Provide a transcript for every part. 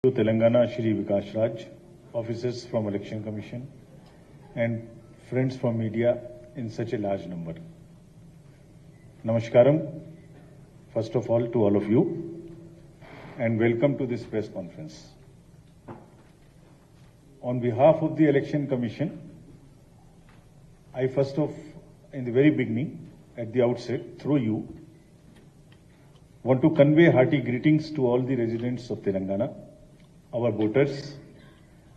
to Telangana Shri Vikas Raj, officers from Election Commission and friends from media in such a large number. Namaskaram, first of all to all of you, and welcome to this press conference. On behalf of the Election Commission, I first of, in the very beginning, at the outset, through you, want to convey hearty greetings to all the residents of Telangana, our voters,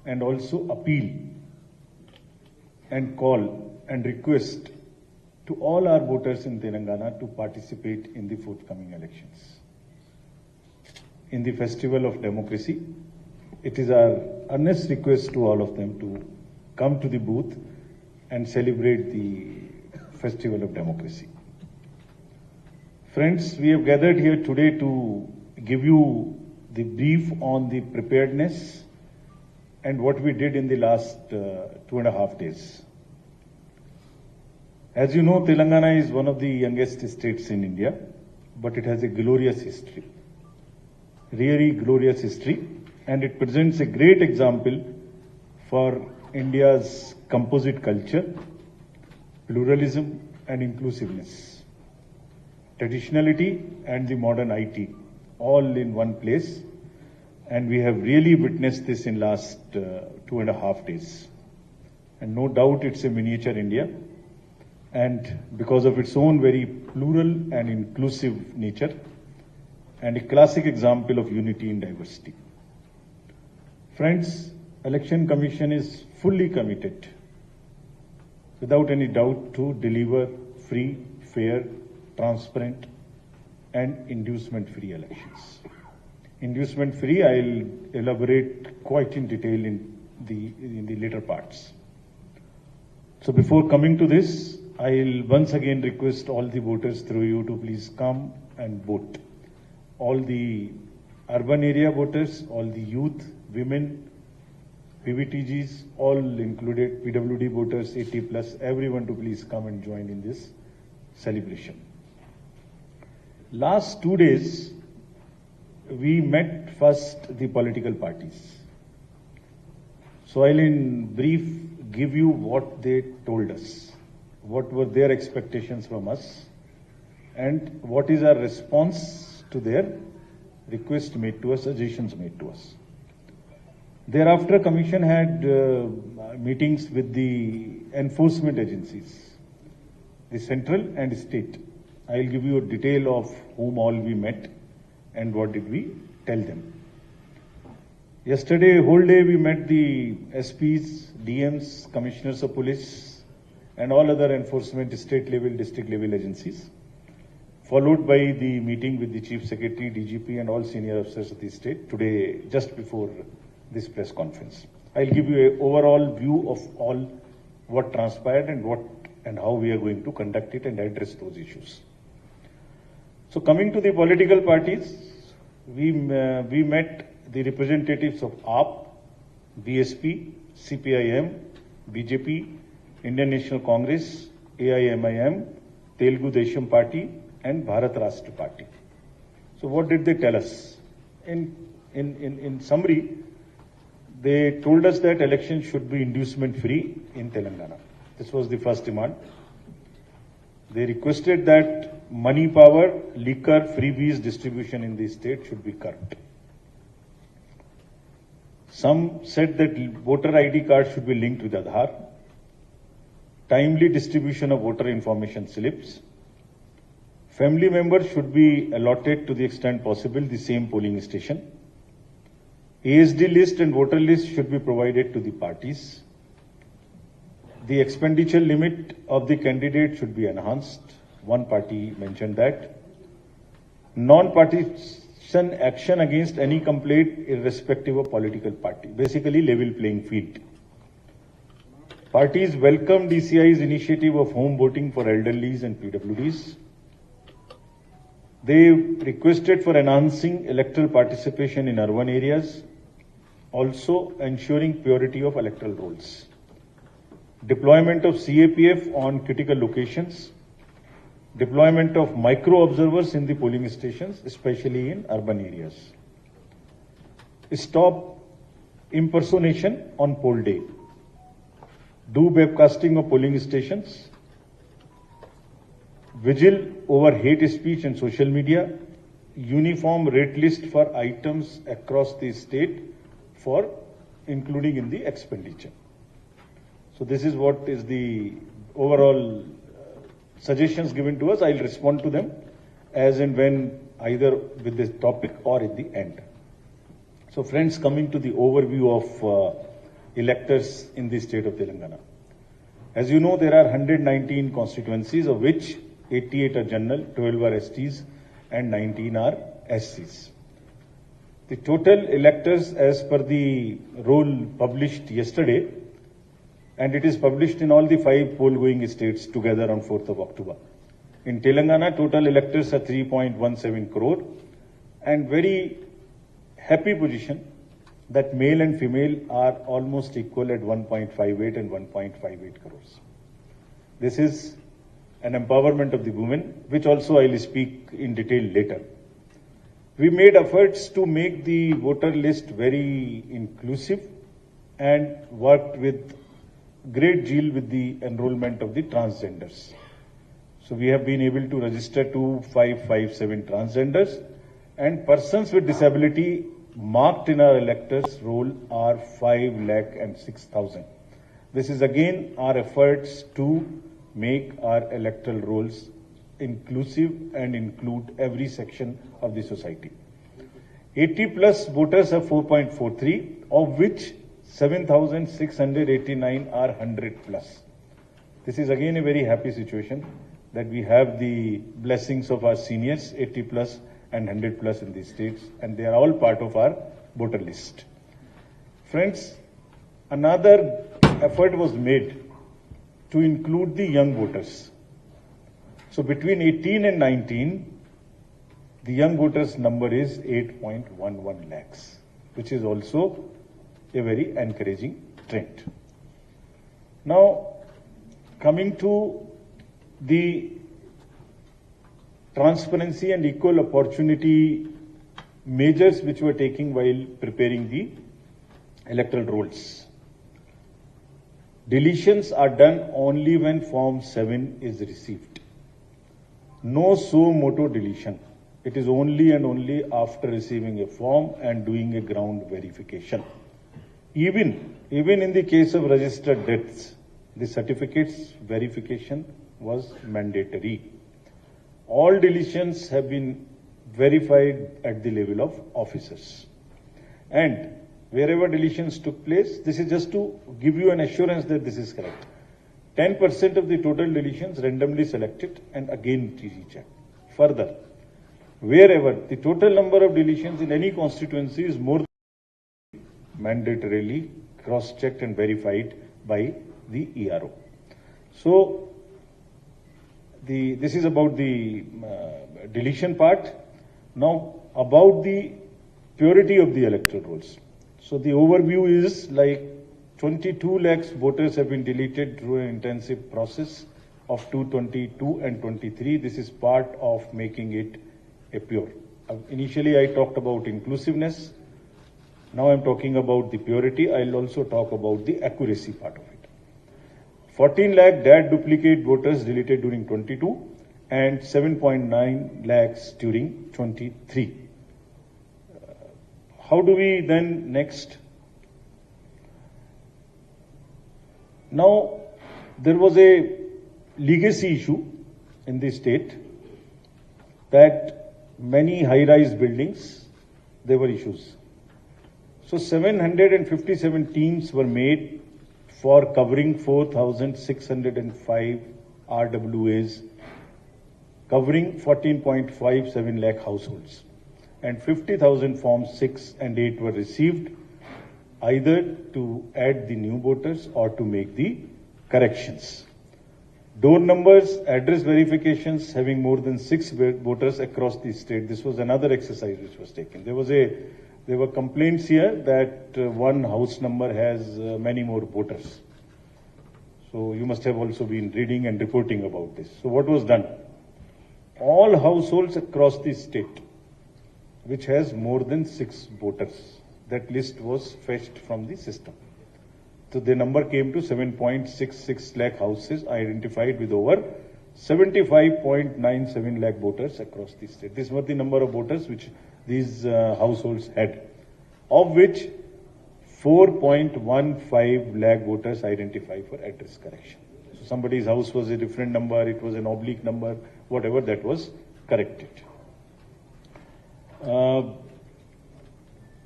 and also appeal and call and request to all our voters in Telangana to participate in the forthcoming elections. In the festival of democracy, it is our earnest request to all of them to come to the booth and celebrate the festival of democracy. Friends, we have gathered here today to give you the brief on the preparedness and what we did in the last 2.5 days. As you know, Telangana is one of the youngest states in India, but it has a glorious history, really glorious history, and it presents a great example for India's composite culture, pluralism and inclusiveness, traditionality and the modern IT, all in one place, and we have really witnessed this in last 2.5 days. And no doubt it's a miniature India, and because of its own very plural and inclusive nature, and a classic example of unity in diversity. Friends, Election Commission is fully committed, without any doubt, to deliver free, fair, transparent and inducement-free elections. Inducement-free, I'll elaborate quite in detail in the later parts. So before coming to this, I'll once again request all the voters through you to please come and vote. All the urban area voters, all the youth, women, PVTGs, all included, PWD voters, 80+, everyone to please come and join in this celebration. Last 2 days, we met first the political parties. So I'll in brief give you what they told us, what were their expectations from us, and what is our response to their request made to us, suggestions made to us. Thereafter, Commission had meetings with the enforcement agencies, the central and state. I'll give you a detail of whom all we met and what did we tell them. Yesterday, whole day we met the SPs, DMs, commissioners of police and all other enforcement state level, district level agencies, followed by the meeting with the Chief Secretary, DGP and all senior officers of the state today, just before this press conference. I'll give you an overall view of all what transpired and what and how we are going to conduct it and address those issues. So coming to the political parties, we met the representatives of AAP, BSP, CPIM, BJP, Indian National Congress, AIMIM, Telugu Desam Party and Bharat Rashtra Party. So what did they tell us? In summary, they told us that elections should be inducement free in Telangana. This was the first demand. They requested that money power, liquor, freebies distribution in the state should be curbed. Some said that voter ID cards should be linked with Aadhaar. Timely distribution of voter information slips. Family members should be allotted to the extent possible the same polling station. ASD list and voter list should be provided to the parties. The expenditure limit of the candidate should be enhanced. One party mentioned that. Non-partisan action against any complaint irrespective of political party. Basically, level playing field. Parties welcomed DCI's initiative of home voting for elderlies and PWDs. They requested for enhancing electoral participation in urban areas, also ensuring purity of electoral rolls. Deployment of CAPF on critical locations, deployment of micro observers in the polling stations, especially in urban areas. Stop impersonation on poll day. Do webcasting of polling stations. Vigil over hate speech and social media. Uniform rate list for items across the state for including in the expenditure. So this is what is the overall suggestions given to us. I'll respond to them as and when, either with this topic or at the end. So friends, coming to the overview of electors in the state of Telangana. As you know, there are 119 constituencies, of which 88 are general, 12 are STs and 19 are SCs. The total electors as per the roll published yesterday, and it is published in all the 5 poll-going states together on 4th of October. In Telangana, total electors are 3.17 crore, and very happy position that male and female are almost equal at 1.58 and 1.58 crores. This is an empowerment of the women, which also I will speak in detail later. We made efforts to make the voter list very inclusive and worked with great zeal with the enrollment of the transgenders. So we have been able to register 2557 transgenders, and persons with disability marked in our electors roll are 5,06,000. This is again our efforts to make our electoral rolls inclusive and include every section of the society. 80 plus voters are 4.43, of which 7,689 are 100 plus. This is again a very happy situation that we have the blessings of our seniors, 80 plus and 100 plus in these states, and they are all part of our voter list. Friends, another effort was made to include the young voters. So between 18 and 19, the young voters number is 8.11 lakhs, which is also a very encouraging trend. Now, coming to the transparency and equal opportunity measures which were taken while preparing the electoral rolls. Deletions are done only when Form 7 is received. No suo motu deletion. It is only and only after receiving a form and doing a ground verification. Even in the case of registered deaths, the certificates verification was mandatory. All deletions have been verified at the level of officers. And wherever deletions took place, this is just to give you an assurance that this is correct. 10% of the total deletions randomly selected and again rechecked. Further, wherever the total number of deletions in any constituency is more than mandatorily cross-checked and verified by the ERO. So, this is about the deletion part. Now, about the purity of the electoral rolls. So, the overview is like 22 lakhs voters have been deleted through an intensive process of 222 and 23. This is part of making it a pure. Initially, I talked about inclusiveness. Now, I'm talking about the purity. I'll also talk about the accuracy part of it. 14 lakh DAD duplicate voters deleted during 22 and 7.9 lakhs during 23. How do we then next? Now, there was a legacy issue in the state that many high-rise buildings, there were issues. So 757 teams were made for covering 4,605 RWAs, covering 14.57 lakh households. And 50,000 Forms 6 and 8 were received, either to add the new voters or to make the corrections. Door numbers, address verifications having more than 6 voters across the state. This was another exercise which was taken. There were complaints here that one house number has many more voters. So you must have also been reading and reporting about this. So what was done? All households across the state which has more than 6 voters, that list was fetched from the system. So the number came to 7.66 lakh houses identified with over 75.97 lakh voters across the state. These were the number of voters which these households had, of which 4.15 lakh voters identified for address correction. So somebody's house was a different number, it was an oblique number, whatever, that was corrected.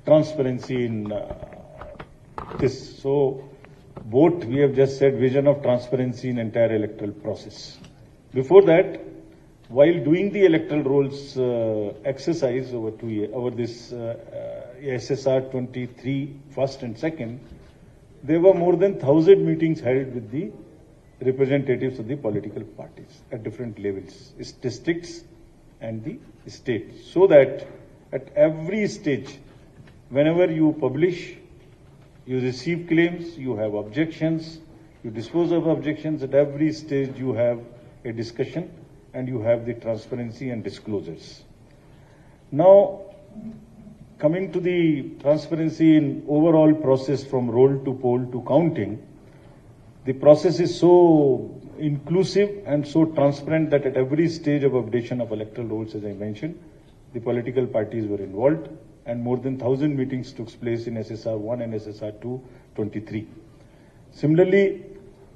Transparency in this. So both, we have just said, vision of transparency in entire electoral process. Before that, while doing the electoral rolls exercise over 2 years, over this SSR 23 first and second, there were more than 1,000 meetings held with the representatives of the political parties at different levels, districts and the state, so that at every stage, whenever you publish, you receive claims, you have objections, you dispose of objections, at every stage you have a discussion and you have the transparency and disclosures. Now, coming to the transparency in overall process from roll to poll to counting, the process is so inclusive and so transparent that at every stage of updation of electoral rolls, as I mentioned, the political parties were involved, and more than 1,000 meetings took place in SSR 1 and SSR 2 23. Similarly,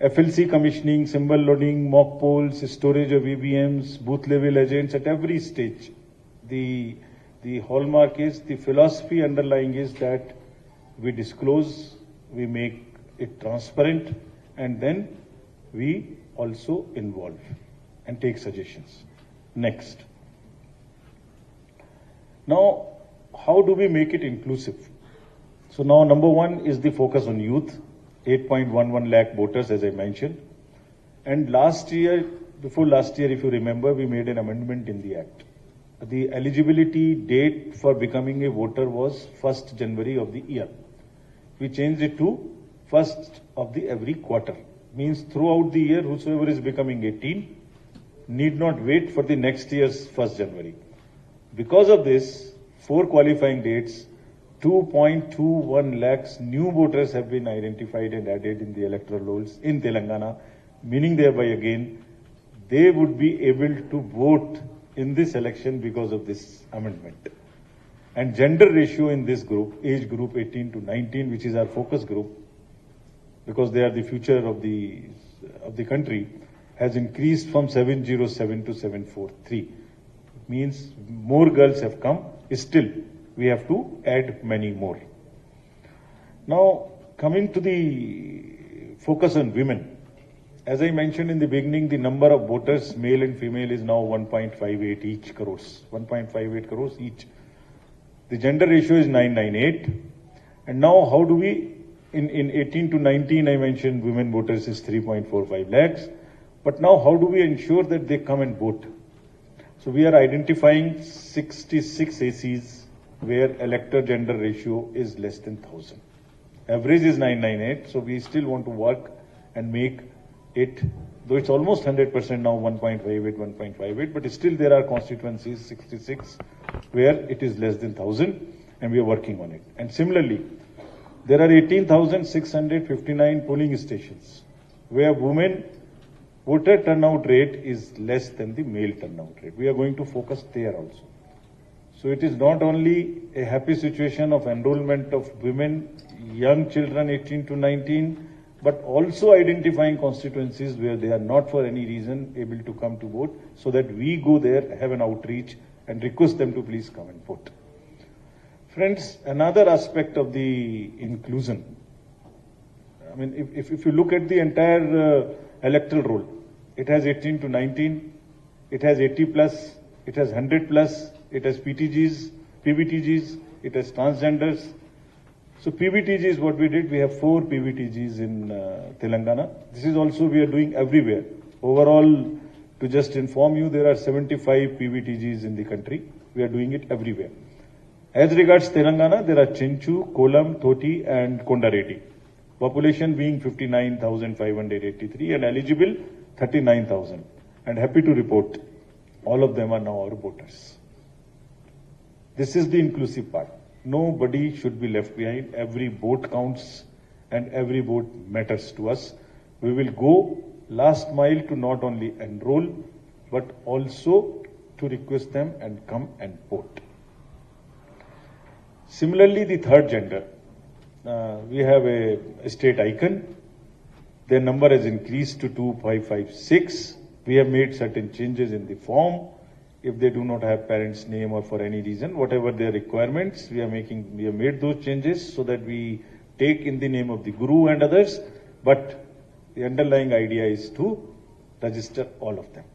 FLC commissioning, symbol loading, mock polls, storage of EVMs, booth level agents at every stage. The hallmark is, the philosophy underlying is that we disclose, we make it transparent, and then we also involve and take suggestions. Next. Now, how do we make it inclusive? So now number one is the focus on youth, 8.11 lakh voters, as I mentioned. And last year, before last year, if you remember, we made an amendment in the Act. The eligibility date for becoming a voter was 1st January of the year. We changed it to 1st of the every quarter. Means throughout the year, whosoever is becoming 18 need not wait for the next year's 1st January. Because of this, 4 qualifying dates, 2.21 lakhs new voters have been identified and added in the electoral rolls in Telangana, meaning thereby again, they would be able to vote in this election because of this amendment. And gender ratio in this group, age group 18 to 19, which is our focus group, because they are the future of the country, has increased from 707 to 743. Means more girls have come. Still, we have to add many more. Now, coming to the focus on women. As I mentioned in the beginning, the number of voters, male and female, is now 1.58 each crores. 1.58 crores each. The gender ratio is 998. And now how do we, in 18 to 19, I mentioned women voters is 3.45 lakhs. But now how do we ensure that they come and vote? So we are identifying 66 ACs where elector gender ratio is less than 1,000. Average is 998, so we still want to work and make it, though it's almost 100% now, 1.58, but still there are constituencies, 66, where it is less than 1,000, and we are working on it. And similarly, there are 18,659 polling stations where women voter turnout rate is less than the male turnout rate. We are going to focus there also. So it is not only a happy situation of enrollment of women, young children 18 to 19, but also identifying constituencies where they are not for any reason able to come to vote, so that we go there, have an outreach and request them to please come and vote. Friends, another aspect of the inclusion, I mean, if you look at the entire electoral roll, it has 18 to 19, it has 80 plus, it has 100 plus, it has PTGs, PVTGs, it has transgenders. So PVTG is what we did. We have 4 PVTGs in Telangana. This is also we are doing everywhere. Overall, to just inform you, there are 75 PVTGs in the country. We are doing it everywhere. As regards Telangana, there are Chenchu, Kolam, Thoti and Kondareddy. Population being 59,583 and eligible 39,000. And happy to report, all of them are now our voters. This is the inclusive part. Nobody should be left behind. Every vote counts and every vote matters to us. We will go last mile to not only enroll but also to request them and come and vote. Similarly, the third gender, we have a state icon. Their number has increased to 2556. We have made certain changes in the form. If they do not have parents' name or for any reason, whatever their requirements, we have made those changes so that we take in the name of the Guru and others, but the underlying idea is to register all of them.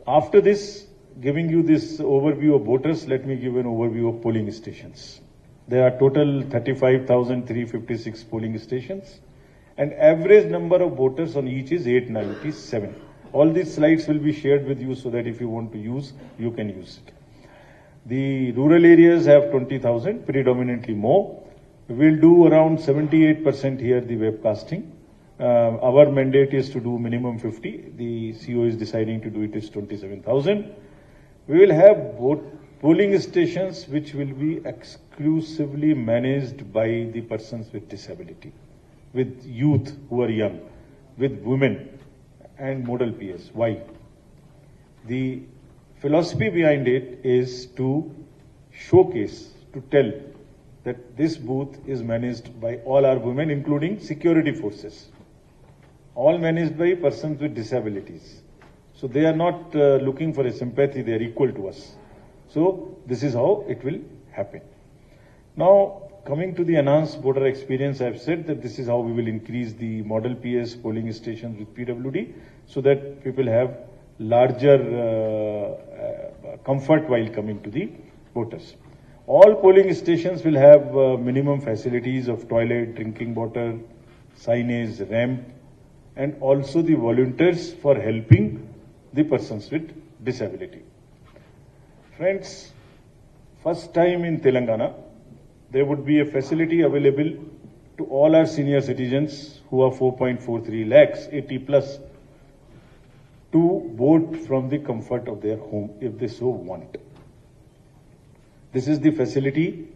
After this, giving you this overview of voters, let me give an overview of polling stations. There are total 35,356 polling stations, and average number of voters on each is 897. All these slides will be shared with you so that if you want to use, you can use it. The rural areas have 20,000, predominantly more. We'll do around 78% here, the webcasting. Our mandate is to do minimum 50. The CO is deciding to do it is 27,000. We will have polling stations which will be exclusively managed by the persons with disability, with youth who are young, with women and model PS. Why? The philosophy behind it is to showcase, to tell that this booth is managed by all our women, including security forces, all managed by persons with disabilities. So they are not looking for a sympathy, they are equal to us. So this is how it will happen. Now, coming to the enhanced voter experience, I have said that this is how we will increase the model PS polling stations with PWD so that people have larger comfort while coming to the voters. All polling stations will have minimum facilities of toilet, drinking water, signage, ramp, and also the volunteers for helping the persons with disability. Friends, first time in Telangana, there would be a facility available to all our senior citizens who are 4.43 lakhs, 80 plus, to vote from the comfort of their home if they so want. This is the facility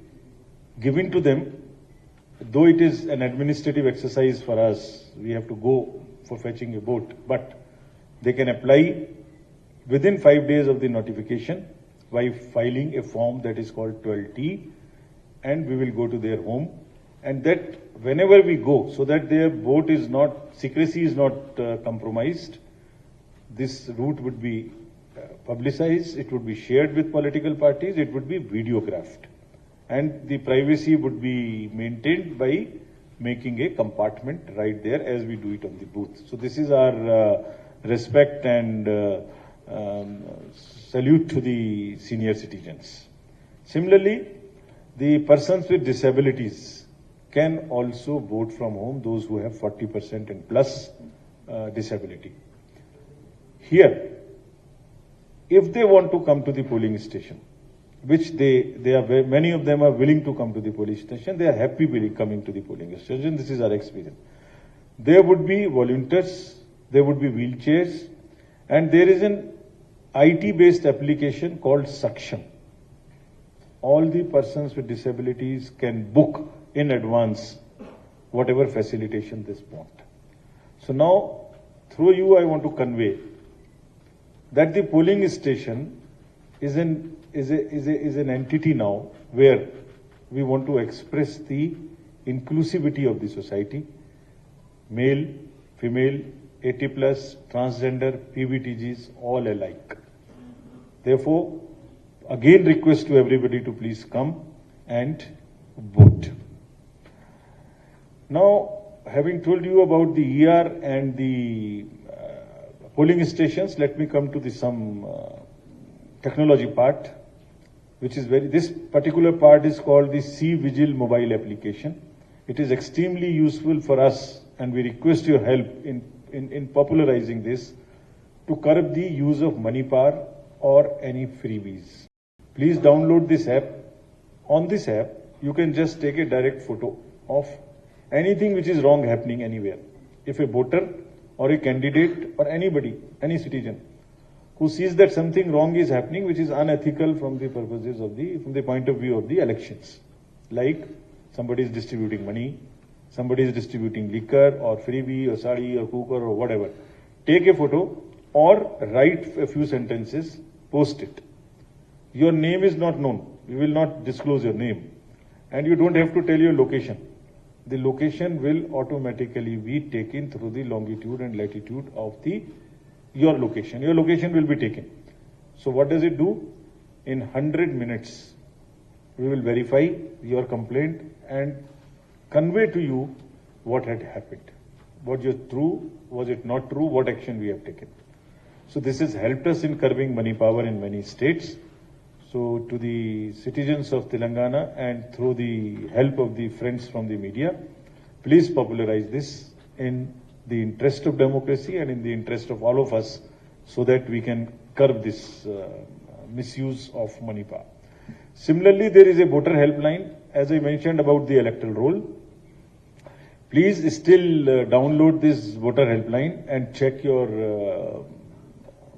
given to them. Though it is an administrative exercise for us, we have to go for fetching a vote, but they can apply within 5 days of the notification by filing a form that is called 12T, and we will go to their home, and that whenever we go, so that their vote is not, secrecy is not compromised, this route would be publicized, it would be shared with political parties, it would be videographed, and the privacy would be maintained by making a compartment right there as we do it on the booth. So this is our respect and salute to the senior citizens. Similarly, the persons with disabilities can also vote from home, those who have 40% and plus disability. Here, if they want to come to the polling station, which they are, many of them are willing to come to the polling station, they are happy coming to the polling station. This is our experience. There would be volunteers, there would be wheelchairs, and there is an IT-based application called Saksham. All the persons with disabilities can book in advance whatever facilitation they want. So now, through you, I want to convey that the polling station is an entity now where we want to express the inclusivity of the society, male, female, 80 plus, transgender, PBTGs, all alike. Therefore, again request to everybody to please come and vote. Now, having told you about the ER and the polling stations, let me come to some technology part, which is this particular part is called the C-Vigil mobile application. It is extremely useful for us, and we request your help in popularizing this to curb the use of money power or any freebies. Please download this app. On this app, you can just take a direct photo of anything which is wrong happening anywhere. If a voter or a candidate or anybody, any citizen, who sees that something wrong is happening, which is unethical from the purposes of from the point of view of the elections. Like somebody is distributing money, somebody is distributing liquor or freebie or sari or cooker or whatever. Take a photo or write a few sentences, post it. Your name is not known. We will not disclose your name. And you don't have to tell your location. The location will automatically be taken through the longitude and latitude of your location. Your location will be taken. So what does it do? In 100 minutes, we will verify your complaint and convey to you what had happened. Was it true? Was it not true? What action we have taken? So this has helped us in curbing money power in many states. So to the citizens of Telangana and through the help of the friends from the media, please popularize this in the interest of democracy and in the interest of all of us so that we can curb this misuse of money power. Similarly, there is a voter helpline, as I mentioned about the electoral roll. Please still download this voter helpline and check your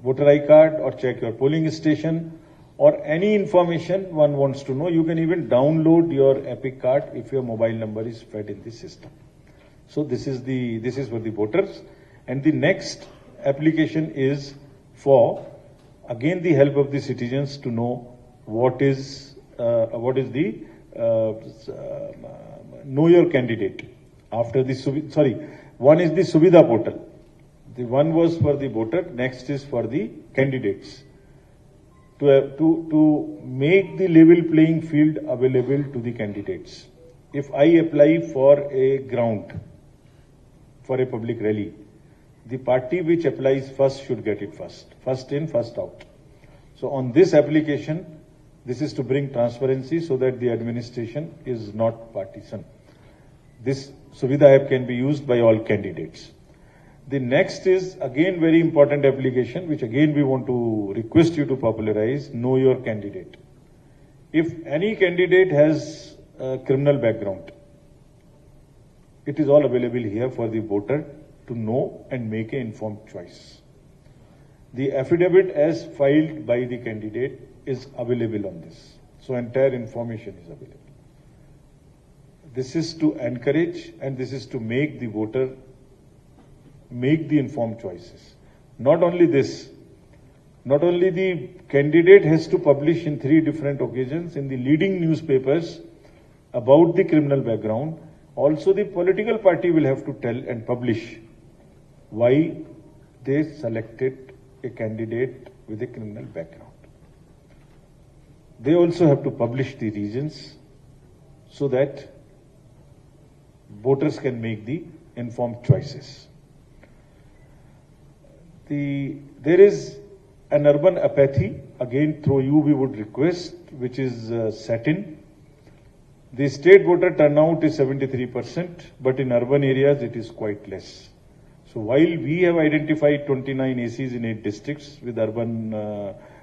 voter ID card or check your polling station or any information one wants to know. You can even download your Epic card if your mobile number is fed in the system. So this is for the voters. And the next application is for, again, the help of the citizens to know what is the know your candidate. After the one is the Suvidha portal. The one was for the voter, next is for the candidates. To make the level playing field available to the candidates. If I apply for a ground, for a public rally, the party which applies first should get it first. First in, first out. So on this application, this is to bring transparency so that the administration is not partisan. This Suvidha app can be used by all candidates. The next is again very important application, which again we want to request you to popularize, Know Your Candidate. If any candidate has a criminal background, it is all available here for the voter to know and make an informed choice. The affidavit as filed by the candidate is available on this. So entire information is available. This is to encourage and this is to make the voter make the informed choices. Not only this, not only the candidate has to publish in 3 different occasions in the leading newspapers about the criminal background, also the political party will have to tell and publish why they selected a candidate with a criminal background. They also have to publish the reasons so that voters can make the informed choices. There is an urban apathy, again through you we would request, which is set in. The state voter turnout is 73%, but in urban areas it is quite less. So while we have identified 29 ACs in 8 districts with urban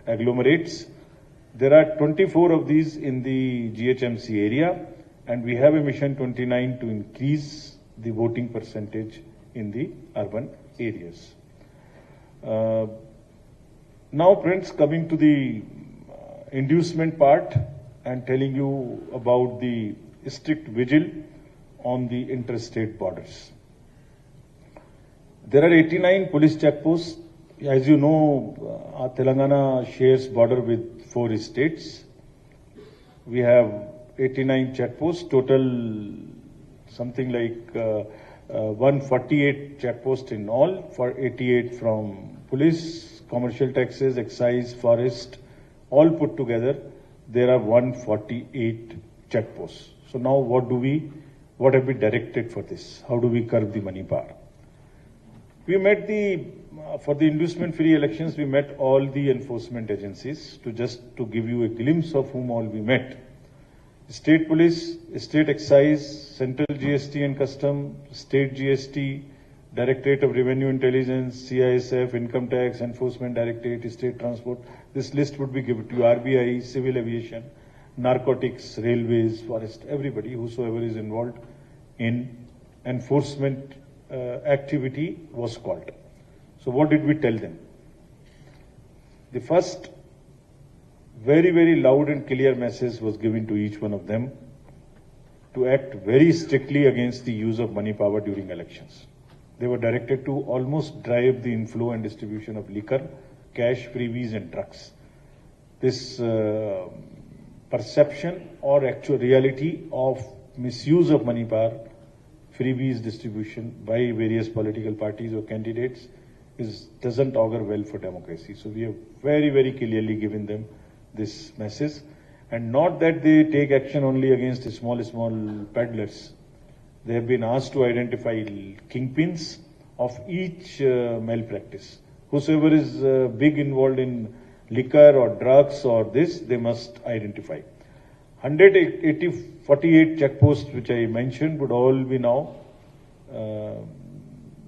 agglomerates, there are 24 of these in the GHMC area, and we have a mission 29 to increase the voting percentage in the urban areas. Now friends, coming to the inducement part and telling you about the strict vigil on the interstate borders. There are 89 police checkposts. As you know, Telangana shares border with 4 states. We have 89 checkposts, total something like 148 checkposts in all, for 88 from police, commercial taxes, excise, forest, all put together, there are 148 checkposts. So now what have we directed for this? How do we curb the money power? We met for the inducement-free elections, we met all the enforcement agencies to give you a glimpse of whom all we met. State Police, State Excise, Central GST and Custom, State GST, Directorate of Revenue Intelligence, CISF, Income Tax, Enforcement Directorate, State Transport. This list would be given to you, RBI, Civil Aviation, Narcotics, Railways, Forest, everybody, whosoever is involved in enforcement activity was called. So what did we tell them? The first very, very loud and clear message was given to each one of them to act very strictly against the use of money power during elections. They were directed to almost drive the inflow and distribution of liquor, cash, freebies and drugs. This perception or actual reality of misuse of money power, freebies distribution by various political parties or candidates doesn't augur well for democracy. So we have very, very clearly given them this message, and not that they take action only against small peddlers. They have been asked to identify kingpins of each malpractice. Whosoever is big involved in liquor or drugs or this, they must identify. 148 checkposts which I mentioned would all be now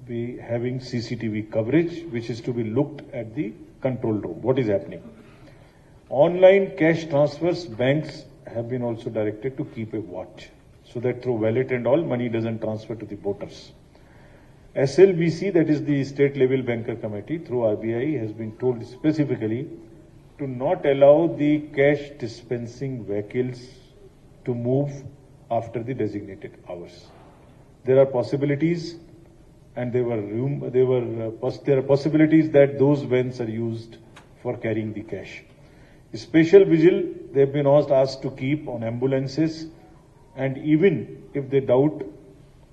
be having CCTV coverage, which is to be looked at the control room. What is happening? Online cash transfers, banks have been also directed to keep a watch so that through wallet and all, money doesn't transfer to the voters. SLBC, that is the State Level Banker Committee, through RBI, has been told specifically to not allow the cash dispensing vehicles to move after the designated hours. There are possibilities, and there are possibilities that those vans are used for carrying the cash. Special vigil they have been asked to keep on ambulances, and even if they doubt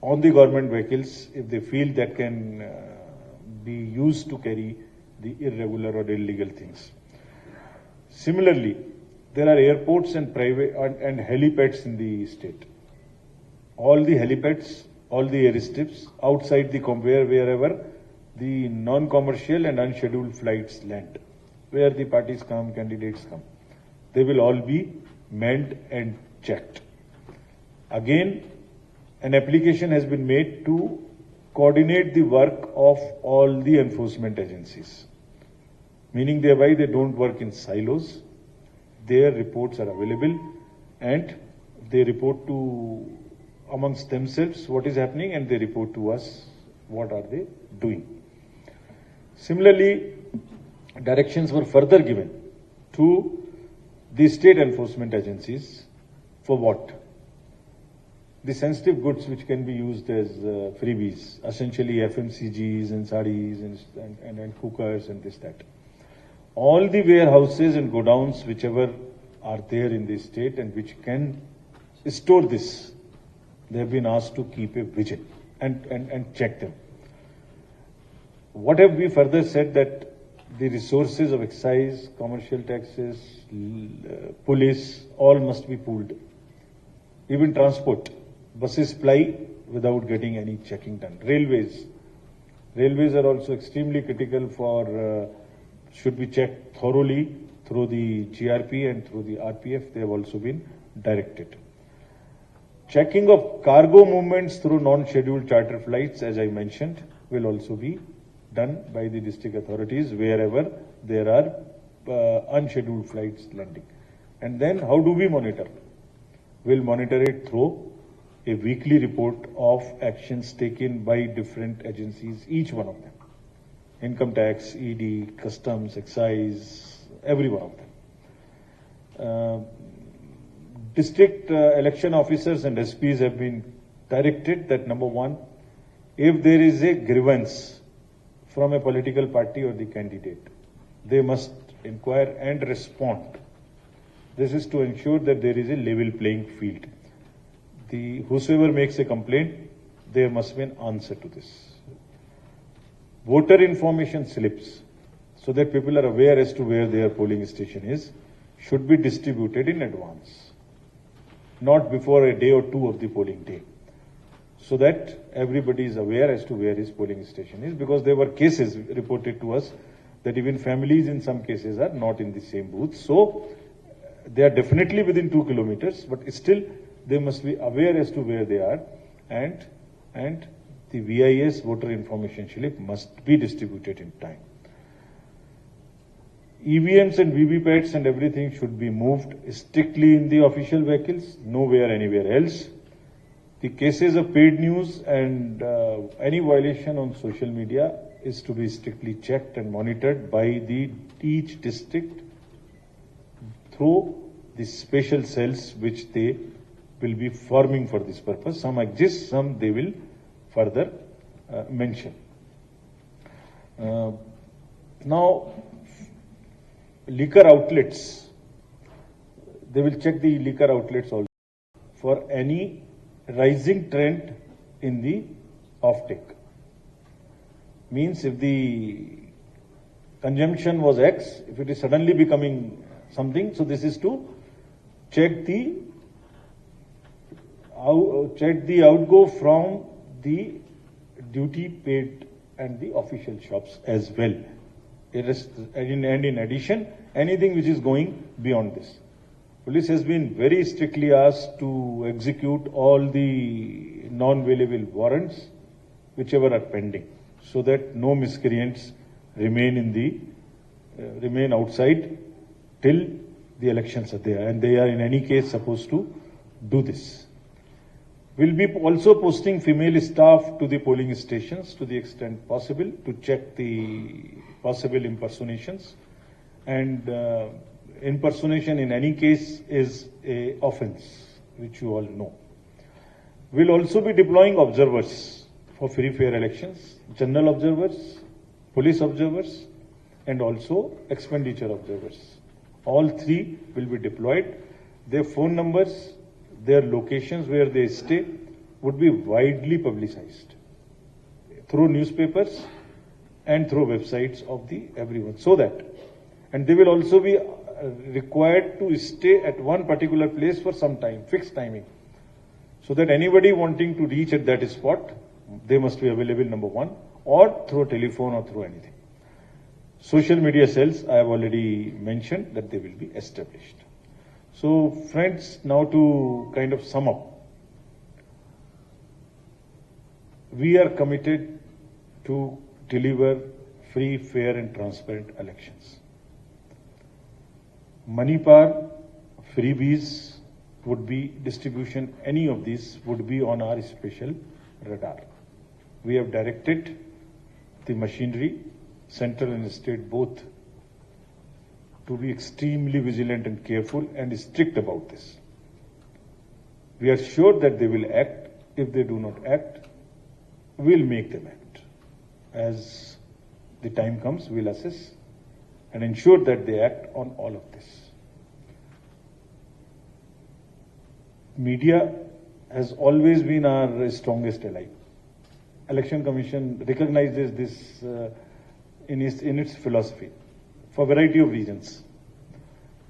on the government vehicles, if they feel that can be used to carry the irregular or illegal things. Similarly, there are airports and private and helipads in the state. All the helipads, all the airstrips outside the conveyor, wherever the non-commercial and unscheduled flights land, where the parties come, candidates come, they will all be manned and checked. Again, an application has been made to coordinate the work of all the enforcement agencies, meaning thereby they don't work in silos. Their reports are available and they report to amongst themselves what is happening, and they report to us what are they doing. Similarly, directions were further given to the state enforcement agencies for what? The sensitive goods which can be used as freebies, essentially FMCGs and sarees and cookers and this, that. All the warehouses and godowns whichever are there in the state and which can store this, they have been asked to keep a vigil and check them. What have we further said? That the resources of excise, commercial taxes, police, all must be pooled. Even transport, buses ply without getting any checking done. Railways are also extremely critical for, should be checked thoroughly through the GRP and through the RPF. They have also been directed. Checking of cargo movements through non-scheduled charter flights, as I mentioned, will also be done by the district authorities wherever there are unscheduled flights landing. And then how do we monitor? We'll monitor it through a weekly report of actions taken by different agencies, each one of them. Income tax, ED, customs, excise, every one of them. District election officers and SPs have been directed that, number one, if there is a grievance from a political party or the candidate, they must inquire and respond. This is to ensure that there is a level playing field. Whosoever makes a complaint, there must be an answer to this. Voter information slips, so that people are aware as to where their polling station is, should be distributed in advance, not before a day or two of the polling day, so that everybody is aware as to where his polling station is, because there were cases reported to us that even families in some cases are not in the same booth. So they are definitely within 2 kilometers, but still they must be aware as to where they are, and the VIS, voter information slip, must be distributed in time. EVMs and VVPATs and everything should be moved strictly in the official vehicles, nowhere anywhere else. The cases of paid news and any violation on social media is to be strictly checked and monitored by each district through the special cells which they will be forming for this purpose. Some exist, some they will further mention. Now, liquor outlets, they will check the liquor outlets also for any rising trend in the offtake. Means if the consumption was X, if it is suddenly becoming something, so this is to check the outgo from the duty paid and the official shops as well. And in addition, anything which is going beyond this. Police has been very strictly asked to execute all the non-available warrants, whichever are pending, so that no miscreants remain outside till the elections are there, and they are in any case supposed to do this. We'll be also posting female staff to the polling stations to the extent possible to check the possible impersonations, and impersonation in any case is a offense, which you all know. We'll also be deploying observers for free fair elections, general observers, police observers, and also expenditure observers. All three will be deployed. Their phone numbers, their locations where they stay would be widely publicized through newspapers and through websites of the everyone, so that, and they will also be required to stay at one particular place for some time, fixed timing, so that anybody wanting to reach at that spot, they must be available, number one, or through telephone or through anything. Social media cells, I have already mentioned that they will be established. So friends, now to kind of sum up, we are committed to deliver free, fair and transparent elections. Money power, freebies would be distribution, any of these would be on our special radar. We have directed the machinery, central and state both, to be extremely vigilant and careful and strict about this. We are sure that they will act. If they do not act, we'll make them act. As the time comes, we'll assess and ensure that they act on all of this. Media has always been our strongest ally. Election Commission recognizes this in its philosophy for a variety of reasons.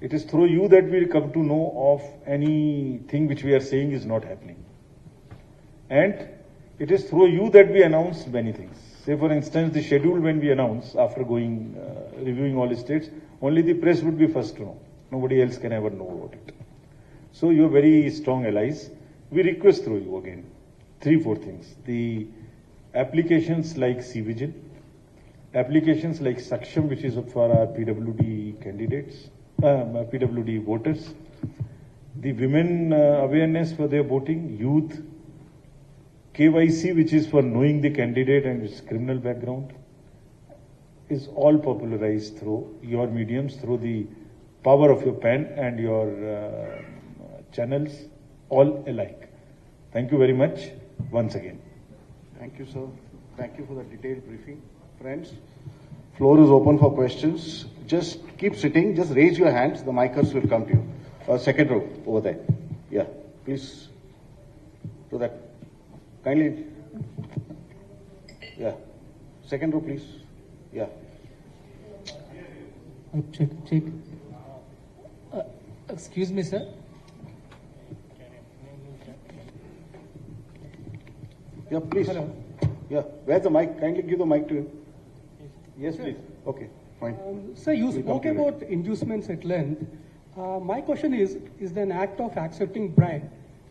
It is through you that we come to know of anything which we are saying is not happening. And it is through you that we announce many things. Say for instance, the schedule when we announce after going, reviewing all states, only the press would be first to know. Nobody else can ever know about it. So you are very strong allies. We request through you again, 3-4 things. The applications like C-Vigil, applications like Saksham, which is for our PWD candidates, PWD voters, the women awareness for their voting, youth, KYC, which is for knowing the candidate and its criminal background, is all popularized through your mediums, through the power of your pen and your channels, all alike. Thank you very much once again. Thank you, sir. Thank you for the detailed briefing. Friends, floor is open for questions. Just keep sitting. Just raise your hands. The micers will come to you. Second row over there. Yeah, please. To that. Kindly. Yeah. Second row, please. Yeah. Check. Excuse me, sir. Yeah, please. Hello. Yeah. Where's the mic? Kindly give the mic to him. Yes, please. Okay, fine. Sir, you spoke about inducements at length. My question is there an act of accepting bribe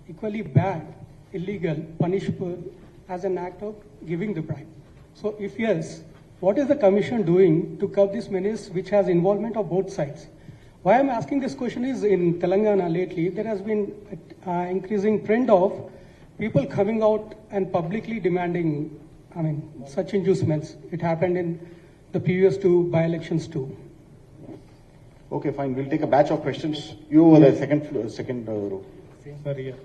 equally bad, illegal, punishable as an act of giving the bribe? So if yes, what is the Commission doing to curb this menace which has involvement of both sides? Why I'm asking this question is in Telangana lately, there has been an increasing trend of people coming out and publicly demanding such inducements. It happened in the previous two by-elections too. Okay, fine. We'll take a batch of questions. You over the second row. Sir, here.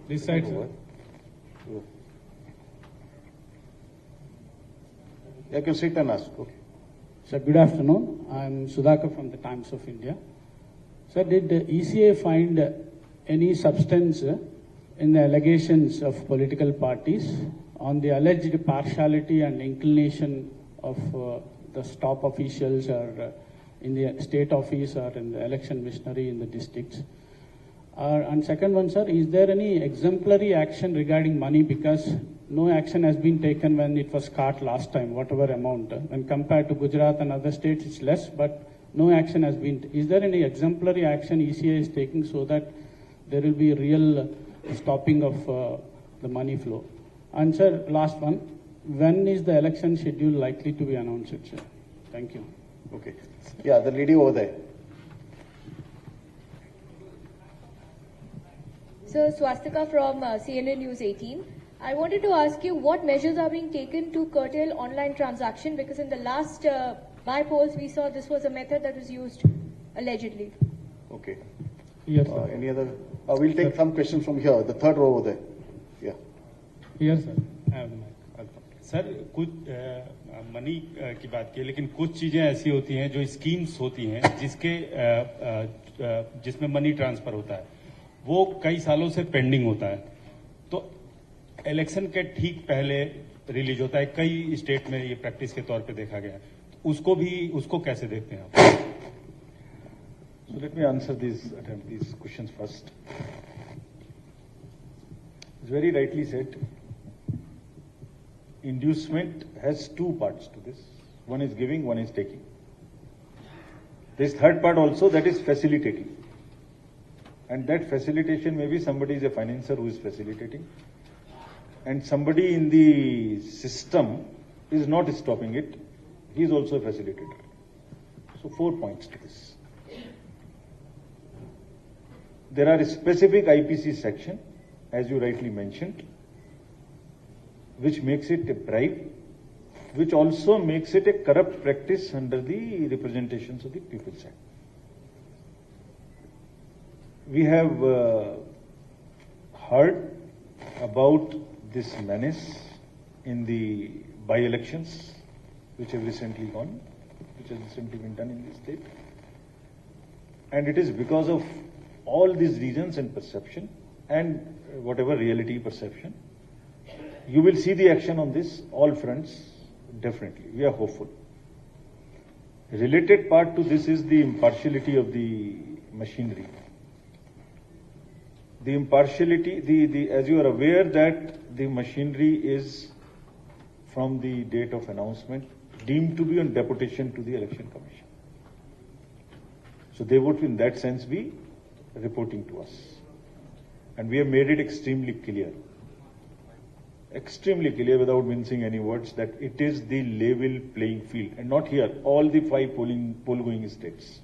This side, sir. You can sit and ask. Okay. Sir, good afternoon. I'm Sudhakar from the Times of India. Sir, did the ECA find any substance in the allegations of political parties on the alleged partiality and inclination of the top officials or in the state office or in the election missionary in the districts? And second one, sir, is there any exemplary action regarding money, because no action has been taken when it was caught last time, whatever amount. When compared to Gujarat and other states, it's less, but no action has been. Is there any exemplary action ECA is taking so that there will be real stopping of the money flow? And sir, last one, when is the election schedule likely to be announced, sir? Thank you. Okay. Yeah, the lady over there. So, Swastika from CNN News 18. I wanted to ask you what measures are being taken to curtail online transaction, because in the last by polls we saw this was a method that was used allegedly. Okay. Yes, sir. Any other? We'll take some questions from here, the third row over there. Yeah. Yes, sir. I have the mic. Sir कुछ money की बात की, लेकिन कुछ चीजें ऐसी होती हैं जो स्कीम्स होती हैं जिसमें मनी ट्रांसफर होता है, वो कई सालों से पेंडिंग होता है, तो इलेक्शन के ठीक पहले रिलीज होता है. कई स्टेट में ये प्रैक्टिस के तौर पे देखा गया है. उसको कैसे देखते हैं आप? So let me answer these questions first. It's very rightly said. Inducement has two parts to this. One is giving, one is taking. This third part also, that is facilitating. And that facilitation, maybe somebody is a financier who is facilitating, and somebody in the system is not stopping it. He is also a facilitator. So 4 points to this. There are specific IPC section, as you rightly mentioned, which makes it a bribe, which also makes it a corrupt practice under the Representations of the People's Act. We have heard about this menace in the by-elections, which have recently gone, which has recently been done in this state. And it is because of all these reasons and perception and whatever reality perception. You will see the action on this, all fronts, definitely. We are hopeful. A related part to this is the impartiality of the machinery. The impartiality, as you are aware that the machinery is, from the date of announcement, deemed to be on deputation to the Election Commission. So they would in that sense be reporting to us. And we have made it extremely clear without mincing any words, that it is the level playing field, and not here, all the 5 poll-going states.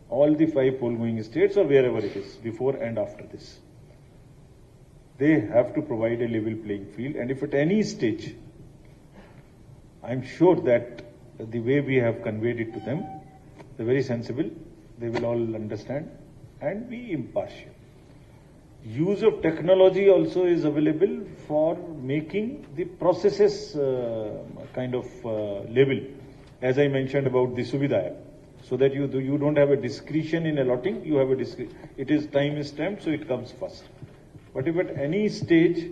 All the 5 poll-going states, or wherever it is, before and after this. They have to provide a level playing field, and if at any stage, I'm sure that the way we have conveyed it to them, they're very sensible, they will all understand and be impartial. Use of technology also is available for making the processes kind of level, as I mentioned about the Suvidha app, so that you don't have a discretion in allotting, you have a discretion. It is time is stamped, so it comes first. But if at any stage,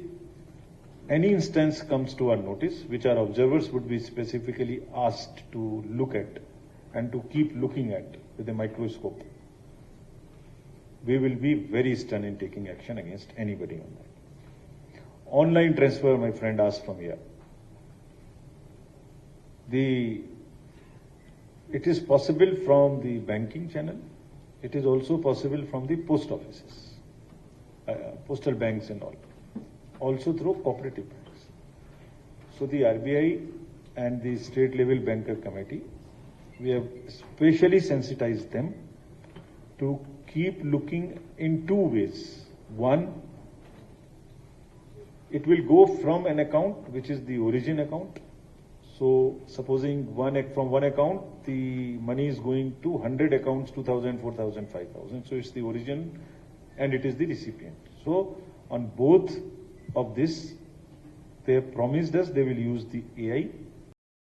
any instance comes to our notice, which our observers would be specifically asked to look at and to keep looking at with a microscope, we will be very stern in taking action against anybody on that. Online transfer, my friend asked from here. It is possible from the banking channel. It is also possible from the post offices, postal banks and all. Also through cooperative banks. So the RBI and the state level banker committee, we have specially sensitized them to keep looking in 2 ways. One, it will go from an account which is the origin account. So supposing from one account, the money is going to 100 accounts, 2,000, 4,000, 5,000. So it's the origin and it is the recipient. So on both of this, they have promised us they will use the AI